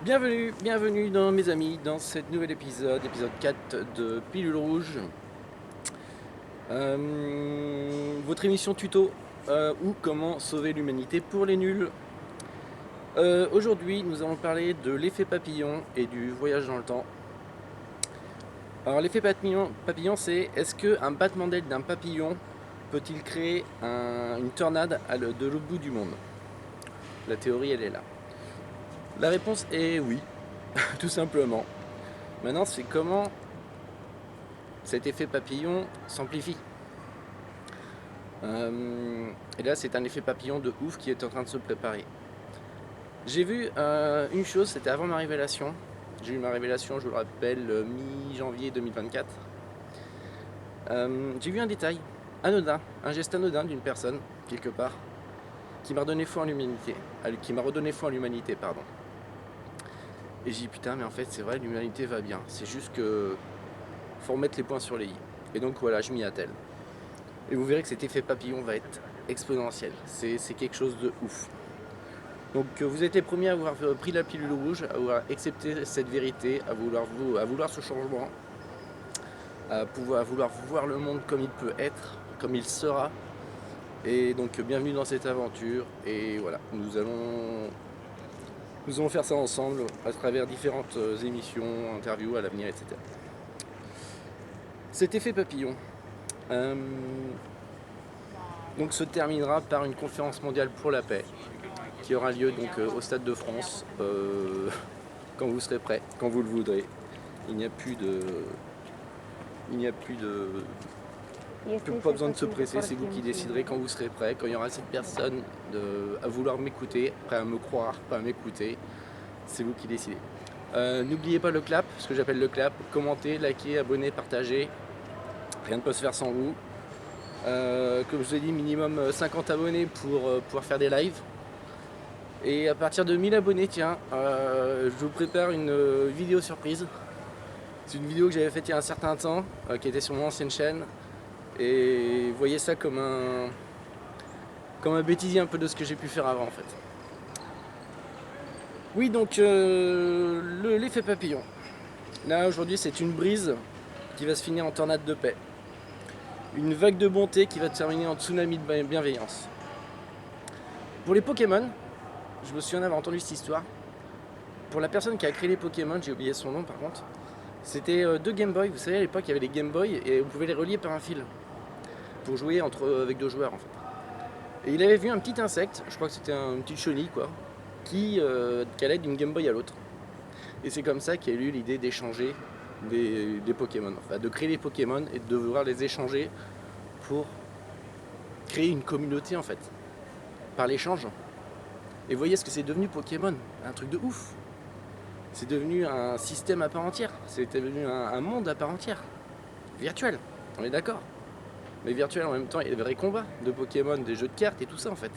Bienvenue dans mes amis, dans cet nouvel épisode 4 de Pilule Rouge. Votre émission tuto ou comment sauver l'humanité pour les nuls. Aujourd'hui, nous allons parler de l'effet papillon et du voyage dans le temps. Alors l'effet papillon c'est est-ce qu'un battement d'aile d'un papillon peut-il créer une tornade de l'autre bout du monde? La théorie, elle est là. La réponse est oui, tout simplement. Maintenant, c'est comment cet effet papillon s'amplifie. Et là, c'est un effet papillon de ouf qui est en train de se préparer. J'ai vu une chose, c'était avant ma révélation. J'ai eu ma révélation, je vous le rappelle, mi-janvier 2024. J'ai vu un détail anodin, un geste anodin d'une personne, quelque part, qui m'a redonné foi en l'humanité. Pardon. Et j'ai dit putain, mais en fait, c'est vrai, l'humanité va bien. C'est juste que faut remettre les points sur les i. Et donc voilà, je m'y attelle. Et vous verrez que cet effet papillon va être exponentiel. C'est quelque chose de ouf. Donc vous êtes les premiers à avoir pris la pilule rouge, à avoir accepté cette vérité, à vouloir ce changement, à vouloir voir le monde comme il peut être, comme il sera. Et donc bienvenue dans cette aventure. Et voilà, nous allons faire ça ensemble à travers différentes émissions, interviews à l'avenir, etc. Cet effet papillon donc se terminera par une conférence mondiale pour la paix qui aura lieu donc au Stade de France quand vous serez prêts, quand vous le voudrez. Il n'y a pas besoin de se presser, c'est vous qui déciderez quand vous serez prêts, quand il y aura cette personne à vouloir m'écouter, prêt à me croire, pas à m'écouter, c'est vous qui décidez. N'oubliez pas le clap, ce que j'appelle le clap, commentez, likez, abonnez, partagez, rien ne peut se faire sans vous. Comme je vous ai dit, minimum 50 abonnés pour pouvoir faire des lives. Et à partir de 1000 abonnés, tiens, je vous prépare une vidéo surprise. C'est une vidéo que j'avais faite il y a un certain temps, qui était sur mon ancienne chaîne. Et voyez ça comme un bêtisier un peu de ce que j'ai pu faire avant en fait. Oui, donc l'effet papillon. Là aujourd'hui c'est une brise qui va se finir en tornade de paix. Une vague de bonté qui va se terminer en tsunami de bienveillance. Pour les Pokémon, je me souviens d'avoir entendu cette histoire. Pour la personne qui a créé les Pokémon, j'ai oublié son nom par contre, c'était deux Game Boy. Vous savez à l'époque il y avait les Game Boy et vous pouvez les relier par un fil pour jouer avec deux joueurs en fait. Et il avait vu un petit insecte, je crois que c'était une petite chenille quoi, qui allait d'une Game Boy à l'autre. Et c'est comme ça qu'il y a eu l'idée d'échanger des Pokémon, enfin de créer des Pokémon et de devoir les échanger pour créer une communauté en fait, par l'échange. Et voyez ce que c'est devenu Pokémon, un truc de ouf. C'est devenu un système à part entière, c'est devenu un monde à part entière, virtuel, on est d'accord. Mais virtuel en même temps, il y a des vrais combats de Pokémon, des jeux de cartes et tout ça en fait.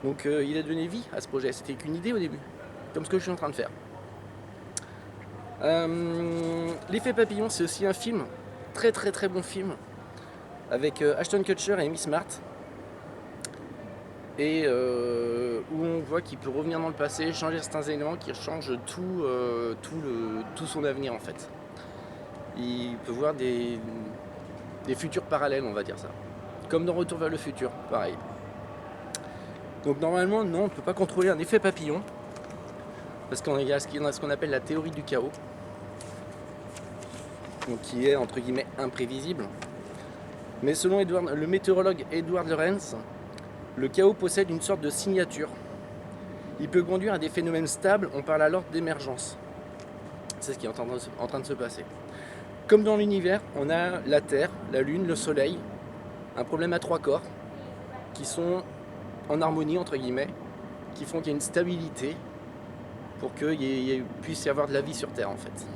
Donc il a donné vie à ce projet, c'était qu'une idée au début, comme ce que je suis en train de faire. L'effet papillon, c'est aussi un film, très très très bon film, avec Ashton Kutcher et Amy Smart, et où on voit qu'il peut revenir dans le passé, changer certains éléments qui changent tout son avenir en fait. Il peut voir des futurs parallèles, on va dire ça. Comme dans Retour vers le futur, pareil. Donc normalement, non, on ne peut pas contrôler un effet papillon, parce qu'il y a ce qu'on appelle la théorie du chaos, donc qui est entre guillemets imprévisible. Mais selon le météorologue Edward Lorenz, le chaos possède une sorte de signature. Il peut conduire à des phénomènes stables, on parle alors d'émergence. C'est ce qui est en train de se passer. Comme dans l'univers, on a la Terre, la Lune, le Soleil, un problème à trois corps, qui sont en harmonie, entre guillemets, qui font qu'il y a une stabilité pour qu'il puisse y avoir de la vie sur Terre, en fait.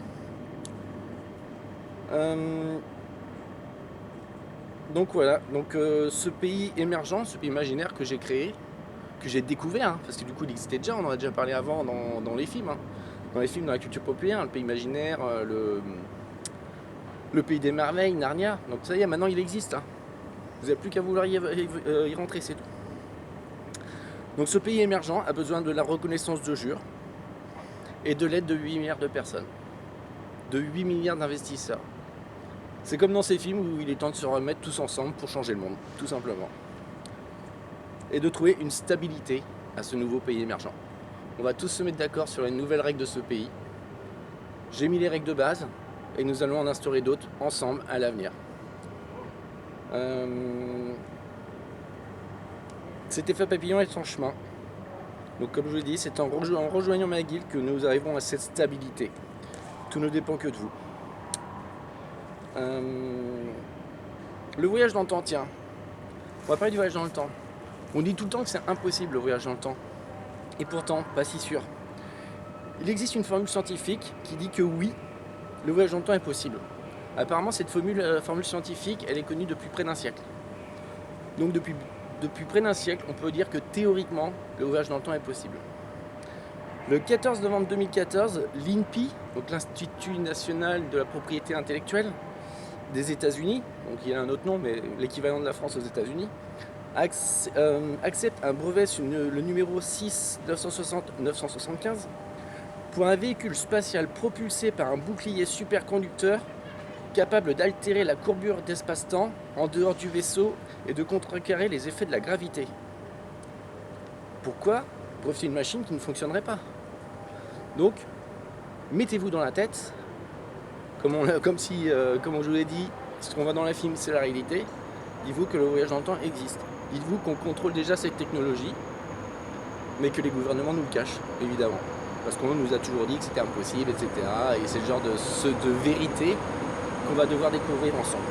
Donc voilà, ce pays émergent, ce pays imaginaire que j'ai créé, que j'ai découvert, hein, parce que du coup il existait déjà, on en a déjà parlé avant dans les films, hein, dans la culture populaire, le pays imaginaire, le pays des merveilles, Narnia, donc ça y est, maintenant il existe, hein. Vous n'avez plus qu'à vouloir y rentrer, c'est tout. Donc ce pays émergent a besoin de la reconnaissance de jure, et de l'aide de 8 milliards de personnes, de 8 milliards d'investisseurs. C'est comme dans ces films où il est temps de se remettre tous ensemble pour changer le monde, tout simplement. Et de trouver une stabilité à ce nouveau pays émergent. On va tous se mettre d'accord sur les nouvelles règles de ce pays. J'ai mis les règles de base et nous allons en instaurer d'autres ensemble à l'avenir. Cet effet papillon est en chemin. Donc comme je vous l'ai dit, c'est en rejoignant ma guilde que nous arrivons à cette stabilité. Tout ne dépend que de vous. Le voyage dans le temps, tiens. On va parler du voyage dans le temps. On dit tout le temps que c'est impossible le voyage dans le temps. Et pourtant, pas si sûr. Il existe une formule scientifique qui dit que oui, le voyage dans le temps est possible. Apparemment, cette formule scientifique, elle est connue depuis près d'un siècle. Donc depuis près d'un siècle, on peut dire que théoriquement, le voyage dans le temps est possible. Le 14 novembre 2014, l'INPI, donc l'Institut national de la propriété intellectuelle des États-Unis, donc il y a un autre nom, mais l'équivalent de la France aux États-Unis, accepte un brevet sur le numéro 6-960-975 pour un véhicule spatial propulsé par un bouclier superconducteur capable d'altérer la courbure d'espace-temps en dehors du vaisseau et de contrecarrer les effets de la gravité. Pourquoi breveter une machine qui ne fonctionnerait pas? Donc, mettez-vous dans la tête, comme je vous l'ai dit, ce qu'on voit dans la film, c'est la réalité. Dites-vous que le voyage dans le temps existe. Dites-vous qu'on contrôle déjà cette technologie, mais que les gouvernements nous le cachent, évidemment. Parce qu'on nous a toujours dit que c'était impossible, etc. Et c'est le genre de vérité qu'on va devoir découvrir ensemble.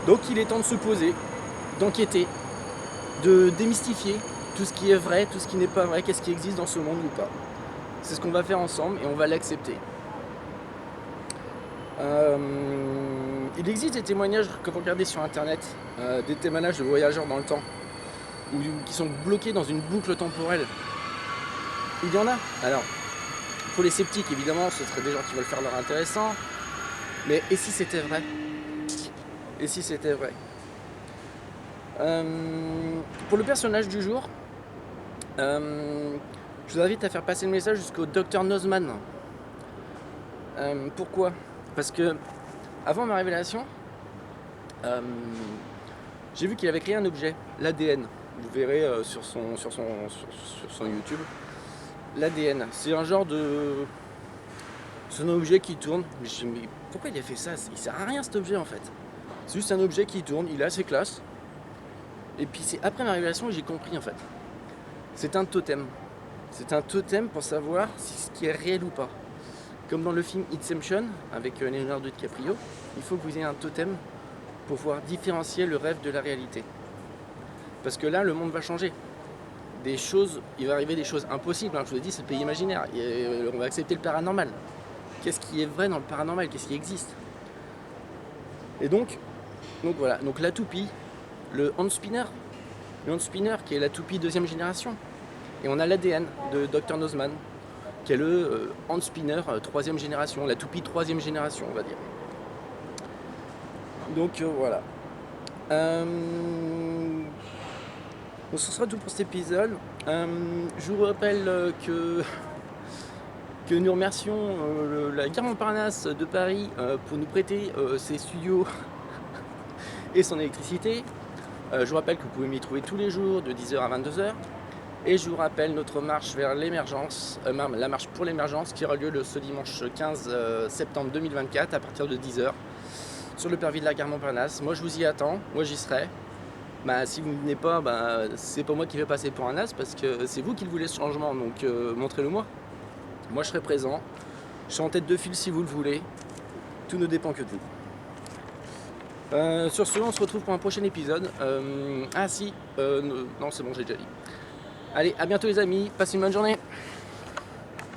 Donc il est temps de se poser, d'enquêter, de démystifier tout ce qui est vrai, tout ce qui n'est pas vrai, qu'est-ce qui existe dans ce monde ou pas. C'est ce qu'on va faire ensemble et on va l'accepter. Il existe des témoignages que vous regardez sur internet, des témoignages de voyageurs dans le temps, qui sont bloqués dans une boucle temporelle. Il y en a. Alors, pour les sceptiques, évidemment, ce seraient des gens qui veulent faire leur intéressant. Mais et si c'était vrai? Et si c'était vrai? Pour le personnage du jour, je vous invite à faire passer le message jusqu'au Dr Nozman. Pourquoi? Parce que avant ma révélation, j'ai vu qu'il avait créé un objet, l'ADN. Vous verrez sur son YouTube. L'ADN, c'est un genre de... C'est un objet qui tourne. Mais je me dis, mais pourquoi il a fait ça? Il sert à rien cet objet en fait. C'est juste un objet qui tourne, il est assez classe. Et puis c'est après ma révélation que j'ai compris en fait. C'est un totem. C'est un totem pour savoir si ce qui est réel ou pas. Comme dans le film Inception avec Leonardo DiCaprio, il faut que vous ayez un totem pour pouvoir différencier le rêve de la réalité. Parce que là, le monde va changer. Il va arriver des choses impossibles. Je vous l'ai dit, c'est le pays imaginaire. On va accepter le paranormal. Qu'est-ce qui est vrai dans le paranormal? Qu'est-ce qui existe? Et donc voilà. Donc la toupie, le hand spinner qui est la toupie deuxième génération. Et on a l'ADN de Dr Nozman, qui est le hand spinner troisième génération, la toupie troisième génération, on va dire. Donc voilà. Donc ce sera tout pour cet épisode. Je vous rappelle que nous remercions la Gare Montparnasse de Paris pour nous prêter ses studios et son électricité. Je vous rappelle que vous pouvez m'y trouver tous les jours de 10h à 22h. Et je vous rappelle notre marche vers l'émergence, la marche pour l'émergence qui aura lieu ce dimanche 15 septembre 2024 à partir de 10h sur le parvis de la Gare Montparnasse. Moi je vous y attends, moi j'y serai. Si vous ne venez pas, c'est pas moi qui vais passer pour un as parce que c'est vous qui le voulez ce changement, donc montrez-le moi. Moi je serai présent, je serai en tête de file si vous le voulez, tout ne dépend que de vous. Sur ce, on se retrouve pour un prochain épisode. Non c'est bon, j'ai déjà dit. Allez, à bientôt les amis, passez une bonne journée.